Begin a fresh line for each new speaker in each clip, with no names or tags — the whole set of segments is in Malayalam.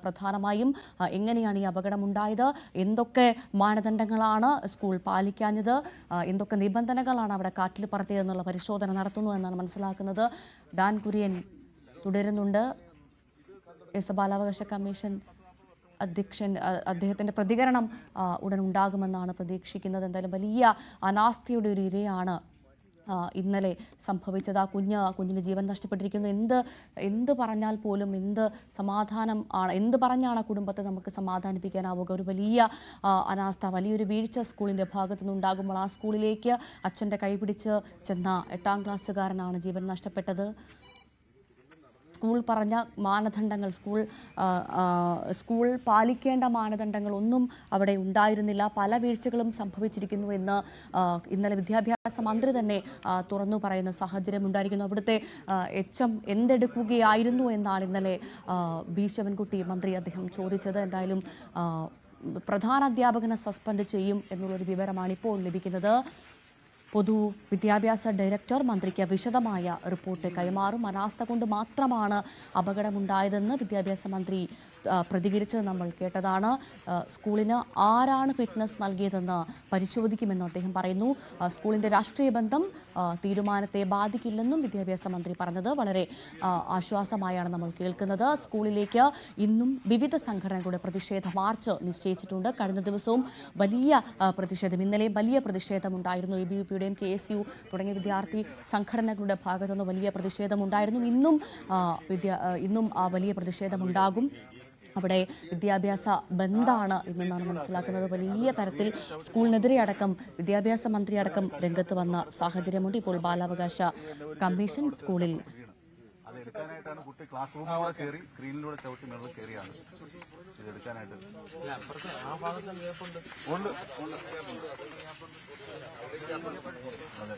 പ്രധാനമായും എങ്ങനെയാണ് ഈ അപകടമുണ്ടായത്, എന്തൊക്കെ മാനദണ്ഡങ്ങളാണ് സ്കൂൾ പാലിക്കാഞ്ഞത്, എന്തൊക്കെ നിബന്ധനകളാണ് അവിടെ കാറ്റിൽ പറത്തിയതെന്നുള്ള പരിശോധന നടത്തുന്നു എന്നാണ് മനസ്സിലാക്കുന്നത്. ഡാൻ കുര്യൻ തുടരുന്നുണ്ട്. ബാലാവകാശ കമ്മീഷൻ അധ്യക്ഷൻ അദ്ദേഹത്തിൻ്റെ പ്രതികരണം ഉടൻ ഉണ്ടാകുമെന്നാണ് പ്രതീക്ഷിക്കുന്നത്. എന്തായാലും വലിയ അനാസ്ഥയുടെ ഒരു ഇരയാണ് ഇന്നലെ സംഭവിച്ചത്. ആ കുഞ്ഞിന് ജീവൻ നഷ്ടപ്പെട്ടിരിക്കുന്നു. എന്ത് പറഞ്ഞാൽ പോലും എന്ത് പറഞ്ഞാണ് ആ കുടുംബത്തെ നമുക്ക് സമാധാനിപ്പിക്കാനാവുക? ഒരു വലിയ അനാസ്ഥ, വലിയൊരു വീഴ്ച സ്കൂളിൻ്റെ ഭാഗത്തു നിന്നുണ്ടാകുമ്പോൾ ആ സ്കൂളിലേക്ക് അച്ഛൻ്റെ കൈപിടിച്ച് ചെന്ന 8ാം ക്ലാസ്സുകാരനാണ് ജീവൻ നഷ്ടപ്പെട്ടത്. സ്കൂൾ പറഞ്ഞ മാനദണ്ഡങ്ങൾ, സ്കൂൾ പാലിക്കേണ്ട മാനദണ്ഡങ്ങളൊന്നും അവിടെ ഉണ്ടായിരുന്നില്ല. പല വീഴ്ചകളും സംഭവിച്ചിരിക്കുന്നു എന്ന് ഇന്നലെ വിദ്യാഭ്യാസ മന്ത്രി തന്നെ തുറന്നു പറയുന്ന സാഹചര്യം ഉണ്ടായിരിക്കുന്നു. അവിടുത്തെ HM എന്തെടുക്കുകയായിരുന്നു എന്നാണ് ഇന്നലെ ബി ശിവൻകുട്ടി മന്ത്രി അദ്ദേഹം ചോദിച്ചത്. എന്തായാലും പ്രധാന അധ്യാപകനെ സസ്പെൻഡ് ചെയ്യും എന്നുള്ളൊരു വിവരമാണ് ഇപ്പോൾ ലഭിക്കുന്നത്. പൊതുവിദ്യാഭ്യാസ ഡയറക്ടർ മന്ത്രിക്ക് വിശദമായ റിപ്പോർട്ട് കൈമാറും. അനാസ്ഥ കൊണ്ട് മാത്രമാണ് അപകടമുണ്ടായതെന്ന് വിദ്യാഭ്യാസ മന്ത്രി പ്രതികരിച്ചത് നമ്മൾ കേട്ടതാണ്. സ്കൂളിന് ആരാണ് ഫിറ്റ്നസ് നൽകിയതെന്ന് പരിശോധിക്കുമെന്ന് അദ്ദേഹം പറയുന്നു. സ്കൂളിൻ്റെ രാഷ്ട്രീയ ബന്ധം തീരുമാനത്തെ ബാധിക്കില്ലെന്നും വിദ്യാഭ്യാസ മന്ത്രി പറഞ്ഞത് വളരെ ആശ്വാസമായാണ് നമ്മൾ കേൾക്കുന്നത്. സ്കൂളിലേക്ക് ഇന്നും വിവിധ സംഘടനകളുടെ പ്രതിഷേധ മാർച്ച് നിശ്ചയിച്ചിട്ടുണ്ട്. കഴിഞ്ഞ ദിവസവും വലിയ പ്രതിഷേധം, ഇന്നലെയും വലിയ പ്രതിഷേധമുണ്ടായിരുന്നു. ABVP KSU തുടങ്ങിയ വിദ്യാർത്ഥി സംഘടനകളുടെ ഭാഗത്തുനിന്ന് വലിയ പ്രതിഷേധമുണ്ടായിരുന്നു. ഇന്നും ആ വലിയ പ്രതിഷേധമുണ്ടാകും. അവിടെ വിദ്യാഭ്യാസ ബന്ധാണ് ഇന്നെന്നാണ് മനസ്സിലാക്കുന്നത്. വലിയ തരത്തിൽ സ്കൂളിനെതിരെ അടക്കം വിദ്യാഭ്യാസ മന്ത്രി അടക്കം രംഗത്ത് വന്ന സാഹചര്യമുണ്ട്. ഇപ്പോൾ ബാലാവകാശ കമ്മീഷൻ സ്കൂളിൽ
എടുക്കാനായിട്ടാണ് കുട്ടി ക്ലാസ് റൂമിലൂടെ കയറി സ്ക്രീനിലൂടെ ചവിട്ടി മേളിൽ കയറിയാണ് ഇതെടുക്കാനായിട്ട്. അതെ,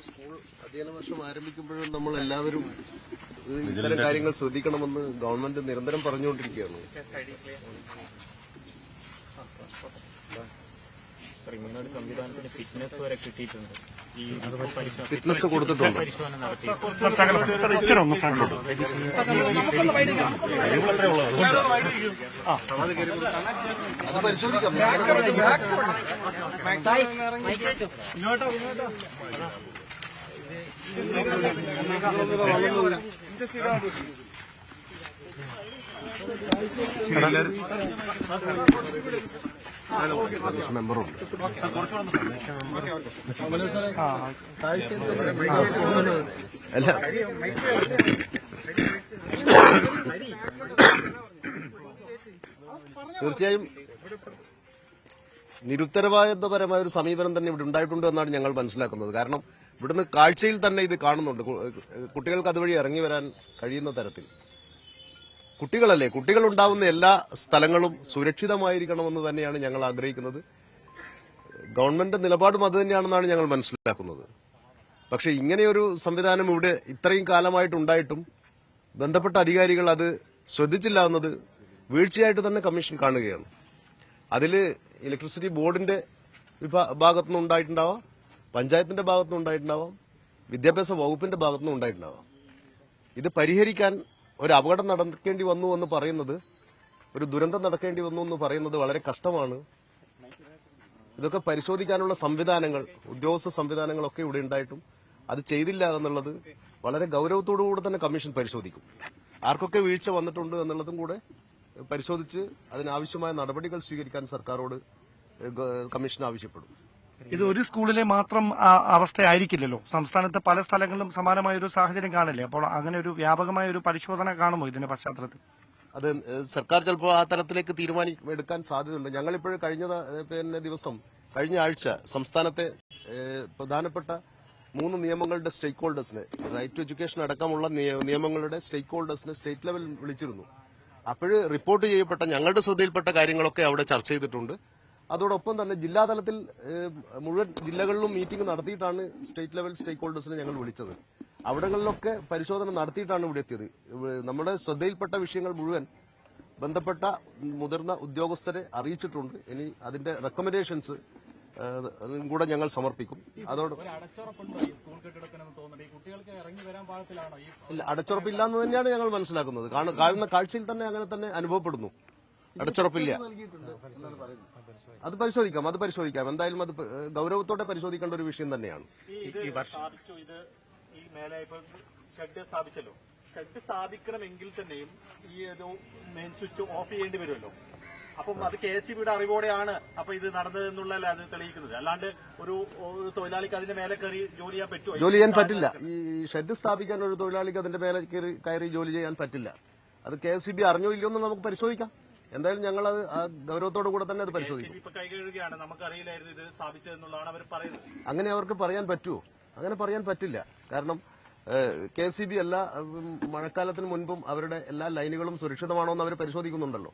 സ്കൂൾ അധ്യയന വർഷം ആരംഭിക്കുമ്പോഴും നമ്മൾ എല്ലാവരും ഇത്തരം കാര്യങ്ങൾ ശ്രദ്ധിക്കണമെന്ന് ഗവൺമെന്റ് നിരന്തരം പറഞ്ഞുകൊണ്ടിരിക്കുകയാണ്.
ഇങ്ങനൊരു സംവിധാനത്തിന് ഫിറ്റ്നസ് വരെ കിട്ടിയിട്ടുണ്ട്. ഈ
ഫിറ്റ്നസ് കൊടുത്തിട്ടുണ്ട്. അത് പരിശോധിക്കാം. മെമ്പറുണ്ട്. അല്ല, തീർച്ചയായും നിരുത്തരവാദിത്വപരമായ ഒരു സമീപനം തന്നെ ഇവിടെ ഉണ്ടായിട്ടുണ്ട് എന്നാണ് ഞങ്ങൾ മനസ്സിലാക്കുന്നത്. കാരണം ഇവിടുന്ന് കാഴ്ചയിൽ തന്നെ ഇത് കാണുന്നുണ്ട്. കുട്ടികൾക്ക് അതുവഴി ഇറങ്ങി വരാൻ കഴിയുന്ന തരത്തിൽ കുട്ടികളല്ലേ, കുട്ടികളുണ്ടാവുന്ന എല്ലാ സ്ഥലങ്ങളും സുരക്ഷിതമായിരിക്കണമെന്ന് തന്നെയാണ് ഞങ്ങൾ ആഗ്രഹിക്കുന്നത്. ഗവൺമെന്റ് നിലപാടും അതുതന്നെയാണെന്നാണ് ഞങ്ങൾ മനസ്സിലാക്കുന്നത്. പക്ഷേ ഇങ്ങനെയൊരു സംവിധാനം ഇവിടെ ഇത്രയും കാലമായിട്ടുണ്ടായിട്ടും ബന്ധപ്പെട്ട അധികാരികൾ അത് ശ്രദ്ധിച്ചില്ല എന്നത് വീഴ്ചയായിട്ട് തന്നെ കമ്മീഷൻ കാണുകയാണ്. അതിൽ ഇലക്ട്രിസിറ്റി ബോർഡിന്റെ ഭാഗത്തുനിന്ന് ഉണ്ടായിട്ടുണ്ടാവാം, പഞ്ചായത്തിന്റെ ഭാഗത്തുനിന്ന് ഉണ്ടായിട്ടുണ്ടാവാം, വിദ്യാഭ്യാസ വകുപ്പിന്റെ ഭാഗത്തുനിന്ന് ഉണ്ടായിട്ടുണ്ടാവാം. ഇത് പരിഹരിക്കാൻ ഒരു അപകടം നടക്കേണ്ടി വന്നു എന്ന് പറയുന്നത്, ഒരു ദുരന്തം നടക്കേണ്ടി വന്നു എന്ന് പറയുന്നത് വളരെ കഷ്ടമാണ്. ഇതൊക്കെ പരിശോധിക്കാനുള്ള സംവിധാനങ്ങൾ, ഉദ്യോഗസ്ഥ സംവിധാനങ്ങളൊക്കെ ഇവിടെ ഉണ്ടായിട്ടും അത് ചെയ്തില്ല എന്നുള്ളത് വളരെ ഗൌരവത്തോടുകൂടി തന്നെ കമ്മീഷൻ പരിശോധിക്കും. ആർക്കൊക്കെ വീഴ്ച വന്നിട്ടുണ്ട് എന്നുള്ളതും കൂടെ പരിശോധിച്ച് അതിനാവശ്യമായ നടപടികൾ സ്വീകരിക്കാൻ സർക്കാരോട് കമ്മീഷൻ ആവശ്യപ്പെടും.
ഇത് ഒരു സ്കൂളിലെ മാത്രം അവസ്ഥയായിരിക്കില്ലല്ലോ. സംസ്ഥാനത്തെ പല സ്ഥലങ്ങളിലും സമാനമായ ഒരു സാഹചര്യം കാണില്ലേ? അപ്പോൾ അങ്ങനെ ഒരു വ്യാപകമായ ഒരു പരിശോധന കാണുമോ ഇതിന്റെ പശ്ചാത്തലത്തിൽ?
അത് സർക്കാർ ചിലപ്പോൾ ആ തരത്തിലേക്ക് തീരുമാനമെടുക്കാൻ സാധ്യതയുണ്ട്. ഞങ്ങളിപ്പോൾ കഴിഞ്ഞ ആഴ്ച സംസ്ഥാനത്തെ പ്രധാനപ്പെട്ട 3 നിയമങ്ങളുടെ സ്റ്റേക്ക് ഹോൾഡേഴ്സിനെ, റൈറ്റ് ടു എഡ്യൂക്കേഷൻ അടക്കമുള്ള നിയമങ്ങളുടെ സ്റ്റേക്ക് ഹോൾഡേഴ്സിനെ സ്റ്റേറ്റ് ലെവലിൽ വിളിച്ചിരുന്നു. അപ്പോൾ റിപ്പോർട്ട് ചെയ്യപ്പെട്ട ഞങ്ങളുടെ ശ്രദ്ധയിൽപ്പെട്ട കാര്യങ്ങളൊക്കെ അവിടെ ചർച്ച ചെയ്തിട്ടുണ്ട്. അതോടൊപ്പം തന്നെ ജില്ലാതലത്തിൽ മുഴുവൻ ജില്ലകളിലും മീറ്റിംഗ് നടത്തിയിട്ടാണ് സ്റ്റേറ്റ് ലെവൽ സ്റ്റേക്ക് ഹോൾഡേഴ്സിനെ ഞങ്ങൾ വിളിച്ചത്. അവിടങ്ങളിലൊക്കെ പരിശോധന നടത്തിയിട്ടാണ് ഇവിടെ എത്തിയത്. നമ്മുടെ ശ്രദ്ധയിൽപ്പെട്ട വിഷയങ്ങൾ മുഴുവൻ ബന്ധപ്പെട്ട മുതിർന്ന ഉദ്യോഗസ്ഥരെ അറിയിച്ചിട്ടുണ്ട്. ഇനി അതിന്റെ റെക്കമെൻഡേഷൻസ് അതും കൂടെ ഞങ്ങൾ സമർപ്പിക്കും. അതോട്
ഒരു അടച്ചുറപ്പുണ്ടോ ഈ സ്കൂൾ കെട്ടിടത്തിനെന്ന് തോന്നുന്നുണ്ട്? ഈ കുട്ടികൾക്ക് ഇറങ്ങി വരാൻ പാകത്തിലാണോ ഈ
ഇല്ല, അടച്ചുറപ്പില്ലാന്ന് തന്നെയാണ് ഞങ്ങൾ മനസ്സിലാക്കുന്നത്. കാണുന്ന കാഴ്ചയിൽ തന്നെ അങ്ങനെ തന്നെ അനുഭവപ്പെടുന്നു. അടച്ചുറപ്പില്ല. അത് പരിശോധിക്കാം. എന്തായാലും അത് ഗൗരവത്തോടെ പരിശോധിക്കേണ്ട ഒരു വിഷയം തന്നെയാണ്.
സ്ഥാപിച്ചു ഇത് ഈ മേലെ ഇപ്പൊ ഷെഡ് സ്ഥാപിച്ചല്ലോ. ഷെഡ് സ്ഥാപിക്കണമെങ്കിൽ തന്നെയും ഈ ഒരു മെയിൻ സ്വിച്ച് ഓഫ് ചെയ്യേണ്ടി വരുമല്ലോ. അപ്പം അത് KSEBിയുടെ അറിവോടെയാണ് അപ്പൊ ഇത് നടന്നതെന്നുള്ളതല്ല അത് തെളിയിക്കുന്നത്. അല്ലാണ്ട് ഒരു തൊഴിലാളിക്ക് അതിന്റെ മേലെ കയറി ജോലി ചെയ്യാൻ പറ്റുമോ?
ജോലി ചെയ്യാൻ പറ്റില്ല. ഈ ഷെഡ് സ്ഥാപിക്കാൻ ഒരു തൊഴിലാളിക്ക് അതിന്റെ മേലെ കയറി ജോലി ചെയ്യാൻ പറ്റില്ല. അത് KSEB അറിഞ്ഞോ ഇല്ലയോ എന്ന് നമുക്ക് പരിശോധിക്കാം. എന്തായാലും ഞങ്ങൾ അത് ഗൗരവത്തോടു കൂടെ തന്നെ അത് പരിശോധിക്കും.
ഇപ്പൊ കൈകഴുകുകയാണ്, നമുക്കറിയില്ലായിരുന്നു ഇത് സ്ഥാപിച്ചതെന്നുള്ളതാണ് അവർ പറയുന്നത്.
അങ്ങനെ അവർക്ക് പറയാൻ പറ്റുമോ? അങ്ങനെ പറയാൻ പറ്റില്ല. കാരണം KSEB എല്ലാ മഴക്കാലത്തിന് മുൻപും അവരുടെ എല്ലാ ലൈനുകളും സുരക്ഷിതമാണോ എന്ന് അവർ പരിശോധിക്കുന്നുണ്ടല്ലോ.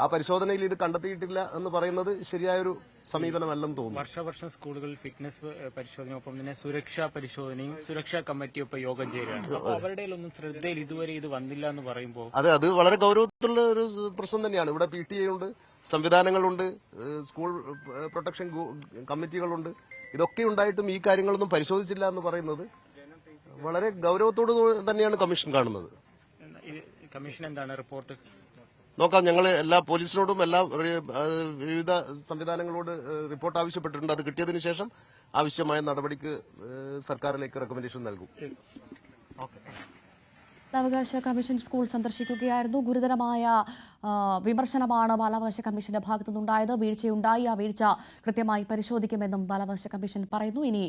ആ പരിശോധനയിൽ ഇത് കണ്ടെത്തിയിട്ടില്ല എന്ന് പറയുന്നത് ശരിയായൊരു സമീപനമല്ലെന്ന് തോന്നുന്നു.
വർഷാവർഷം സ്കൂളുകളിൽ ഫിറ്റ്നസ് പരിശോധനയൊപ്പം തന്നെ സുരക്ഷാ പരിശോധനയും സുരക്ഷാ കമ്മിറ്റിയും ഇപ്പൊ യോഗം ചേരുകയാണ്. അപ്പൊ അവരുടെ ഒന്നും ശ്രദ്ധയിൽ ഇതുവരെ ഇത് വന്നില്ല എന്ന് പറയുമ്പോൾ
അത് വളരെ ഗൗരവത്തിലുള്ള ഒരു പ്രശ്നം തന്നെയാണ്. ഇവിടെ PTA ഉണ്ട്, സംവിധാനങ്ങളുണ്ട്, സ്കൂൾ പ്രൊട്ടക്ഷൻ കമ്മിറ്റികളുണ്ട്. ഇതൊക്കെ ഉണ്ടായിട്ടും ഈ കാര്യങ്ങളൊന്നും പരിശോധിച്ചില്ല എന്ന് പറയുന്നത് വളരെ ഗൗരവത്തോട് തന്നെയാണ് കമ്മീഷൻ കാണുന്നത്.
കമ്മീഷൻ എന്താണ് റിപ്പോർട്ട്?
നോക്കാം, ഞങ്ങൾ എല്ലാ പോലീസിനോടും എല്ലാ വിവിധ സംവിധാനങ്ങളോട് റിപ്പോർട്ട് ആവശ്യപ്പെട്ടിട്ടുണ്ട്. അത് കിട്ടിയതിനു ശേഷം ആവശ്യമായ നടപടിക്ക് സർക്കാരിലേക്ക് റെക്കമെൻഡേഷൻ നൽകും.
ബാലാവകാശ കമ്മീഷൻ സ്കൂൾ സന്ദർശിക്കുകയായിരുന്നു. ഗുരുതരമായ വിമർശനമാണ് ബാലാവകാശ കമ്മീഷന്റെ ഭാഗത്തുനിന്നുണ്ടായത്. വീഴ്ചയുണ്ടായി, ആ വീഴ്ച കൃത്യമായി പരിശോധിക്കുമെന്നും ബാലാവകാശ കമ്മീഷൻ പറയുന്നു. ഇനി